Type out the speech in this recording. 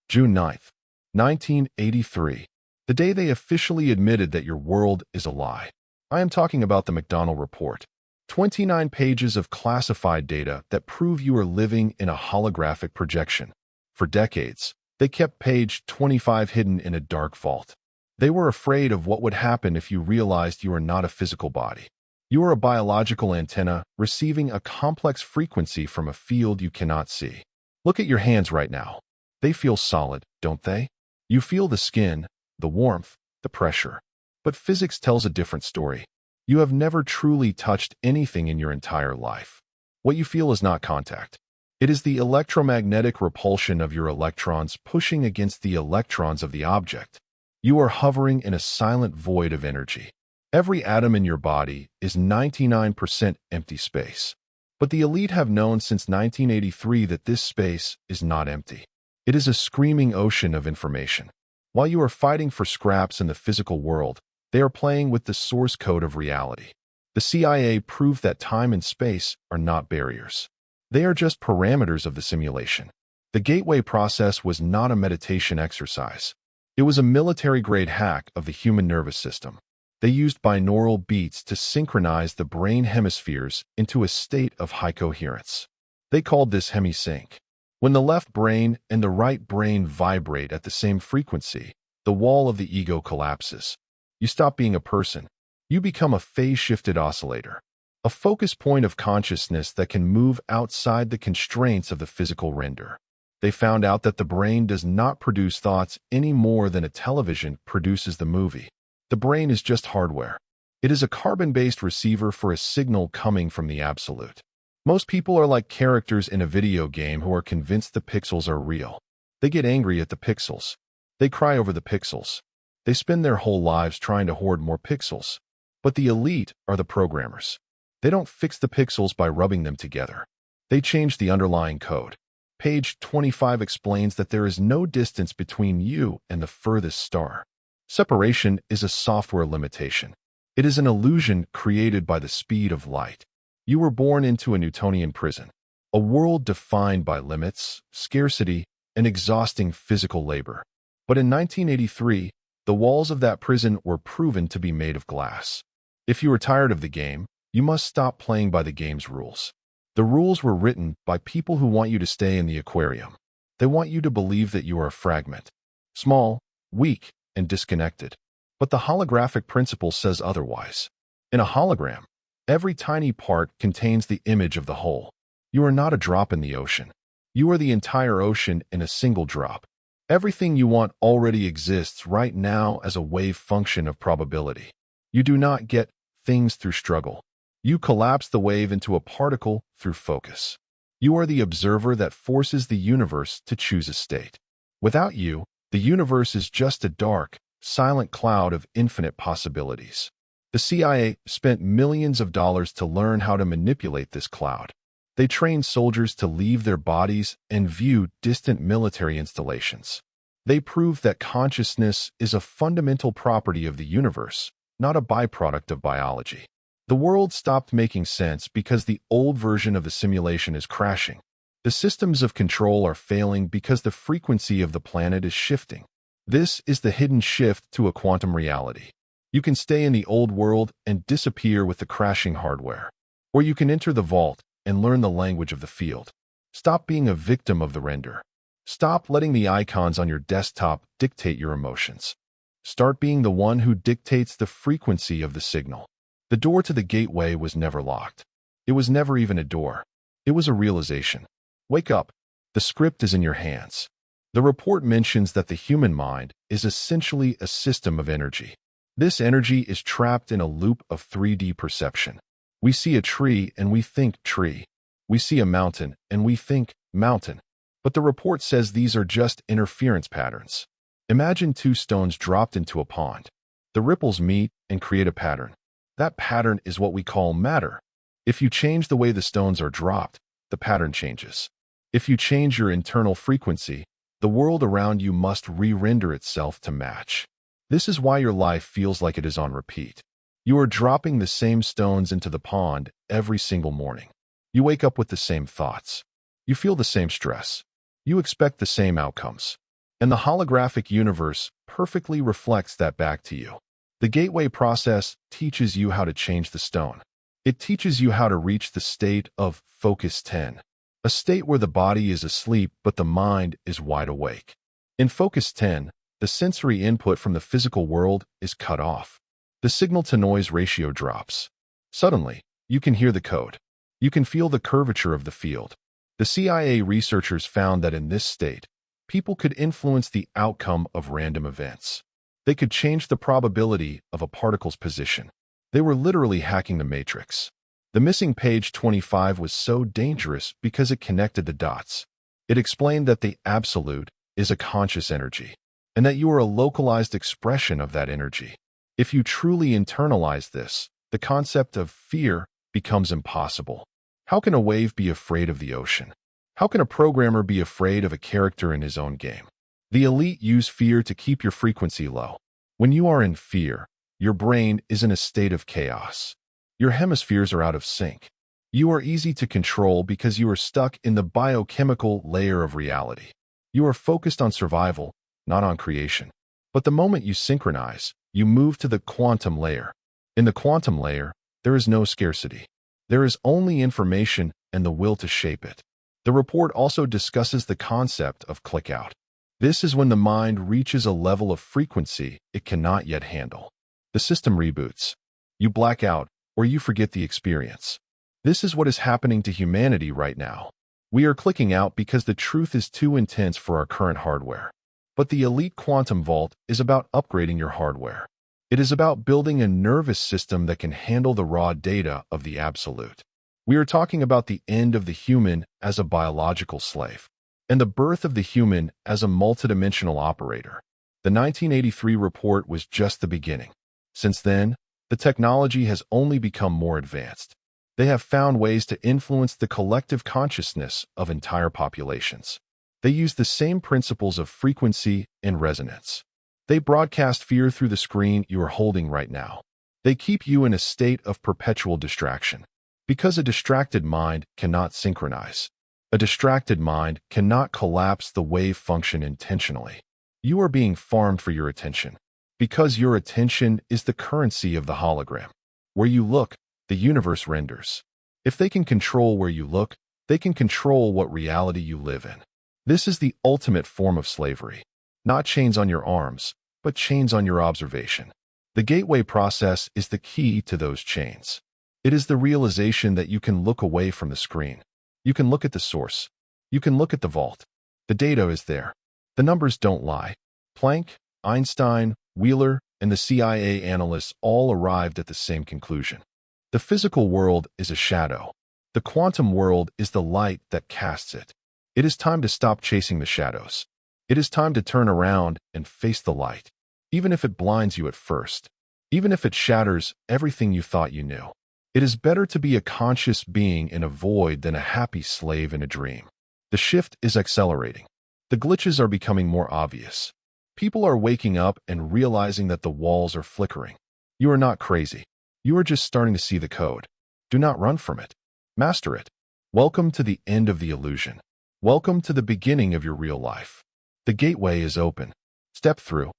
June 9th, 1983, the day they officially admitted that your world is a lie. I am talking about the McDonald Report. 29 pages of classified data that prove you are living in a holographic projection. For decades, they kept page 25 hidden in a dark vault. They were afraid of what would happen if you realized you are not a physical body. You are a biological antenna receiving a complex frequency from a field you cannot see. Look at your hands right now. They feel solid, don't they? You feel the skin, the warmth, the pressure. But physics tells a different story. You have never truly touched anything in your entire life. What you feel is not contact. It is the electromagnetic repulsion of your electrons pushing against the electrons of the object. You are hovering in a silent void of energy. Every atom in your body is 99% empty space. But the elite have known since 1983 that this space is not empty. It is a screaming ocean of information. While you are fighting for scraps in the physical world, they are playing with the source code of reality. The CIA proved that time and space are not barriers. They are just parameters of the simulation. The gateway process was not a meditation exercise. It was a military-grade hack of the human nervous system. They used binaural beats to synchronize the brain hemispheres into a state of high coherence. They called this hemisync. When the left brain and the right brain vibrate at the same frequency, the wall of the ego collapses. You stop being a person. You become a phase-shifted oscillator, a focus point of consciousness that can move outside the constraints of the physical render. They found out that the brain does not produce thoughts any more than a television produces the movie. The brain is just hardware. It is a carbon-based receiver for a signal coming from the absolute. Most people are like characters in a video game who are convinced the pixels are real. They get angry at the pixels. They cry over the pixels. They spend their whole lives trying to hoard more pixels. But the elite are the programmers. They don't fix the pixels by rubbing them together. They change the underlying code. Page 25 explains that there is no distance between you and the furthest star. Separation is a software limitation. It is an illusion created by the speed of light. You were born into a Newtonian prison, a world defined by limits, scarcity, and exhausting physical labor. But in 1983, the walls of that prison were proven to be made of glass. If you are tired of the game, you must stop playing by the game's rules. The rules were written by people who want you to stay in the aquarium. They want you to believe that you are a fragment, small, weak, and disconnected. But the holographic principle says otherwise. In a hologram, every tiny part contains the image of the whole. You are not a drop in the ocean. You are the entire ocean in a single drop. Everything you want already exists right now as a wave function of probability. You do not get things through struggle. You collapse the wave into a particle through focus. You are the observer that forces the universe to choose a state. Without you, the universe is just a dark, silent cloud of infinite possibilities. The CIA spent millions of dollars to learn how to manipulate this cloud. They trained soldiers to leave their bodies and view distant military installations. They proved that consciousness is a fundamental property of the universe, not a byproduct of biology. The world stopped making sense because the old version of the simulation is crashing. The systems of control are failing because the frequency of the planet is shifting. This is the hidden shift to a quantum reality. You can stay in the old world and disappear with the crashing hardware. Or you can enter the vault and learn the language of the field. Stop being a victim of the render. Stop letting the icons on your desktop dictate your emotions. Start being the one who dictates the frequency of the signal. The door to the gateway was never locked. It was never even a door. It was a realization. Wake up. The script is in your hands. The report mentions that the human mind is essentially a system of energy. This energy is trapped in a loop of 3D perception. We see a tree and we think tree. We see a mountain and we think mountain. But the report says these are just interference patterns. Imagine two stones dropped into a pond. The ripples meet and create a pattern. That pattern is what we call matter. If you change the way the stones are dropped, the pattern changes. If you change your internal frequency, the world around you must re-render itself to match. This is why your life feels like it is on repeat. You are dropping the same stones into the pond every single morning. You wake up with the same thoughts. You feel the same stress. You expect the same outcomes. And the holographic universe perfectly reflects that back to you. The gateway process teaches you how to change the stone. It teaches you how to reach the state of Focus 10, a state where the body is asleep but the mind is wide awake. In Focus 10, the sensory input from the physical world is cut off. The signal-to-noise ratio drops. Suddenly, you can hear the code. You can feel the curvature of the field. The CIA researchers found that in this state, people could influence the outcome of random events. They could change the probability of a particle's position. They were literally hacking the matrix. The missing page 25 was so dangerous because it connected the dots. It explained that the absolute is a conscious energy, and that you are a localized expression of that energy. If you truly internalize this, the concept of fear becomes impossible. How can a wave be afraid of the ocean? How can a programmer be afraid of a character in his own game? The elite use fear to keep your frequency low. When you are in fear, your brain is in a state of chaos. Your hemispheres are out of sync. You are easy to control because you are stuck in the biochemical layer of reality. You are focused on survival, not on creation. But the moment you synchronize, you move to the quantum layer. In the quantum layer, there is no scarcity. There is only information and the will to shape it. The report also discusses the concept of click-out. This is when the mind reaches a level of frequency it cannot yet handle. The system reboots. You black out, or you forget the experience. This is what is happening to humanity right now. We are clicking out because the truth is too intense for our current hardware. But the elite quantum vault is about upgrading your hardware. It is about building a nervous system that can handle the raw data of the absolute. We are talking about the end of the human as a biological slave, and the birth of the human as a multidimensional operator. The 1983 report was just the beginning. Since then, the technology has only become more advanced. They have found ways to influence the collective consciousness of entire populations. They use the same principles of frequency and resonance. They broadcast fear through the screen you are holding right now. They keep you in a state of perpetual distraction. Because a distracted mind cannot synchronize. A distracted mind cannot collapse the wave function intentionally. You are being farmed for your attention. Because your attention is the currency of the hologram. Where you look, the universe renders. If they can control where you look, they can control what reality you live in. This is the ultimate form of slavery. Not chains on your arms, but chains on your observation. The gateway process is the key to those chains. It is the realization that you can look away from the screen. You can look at the source. You can look at the vault. The data is there. The numbers don't lie. Planck, Einstein, Wheeler, and the CIA analysts all arrived at the same conclusion. The physical world is a shadow. The quantum world is the light that casts it. It is time to stop chasing the shadows. It is time to turn around and face the light, even if it blinds you at first, even if it shatters everything you thought you knew. It is better to be a conscious being in a void than a happy slave in a dream. The shift is accelerating. The glitches are becoming more obvious. People are waking up and realizing that the walls are flickering. You are not crazy. You are just starting to see the code. Do not run from it. Master it. Welcome to the end of the illusion. Welcome to the beginning of your real life. The gateway is open. Step through.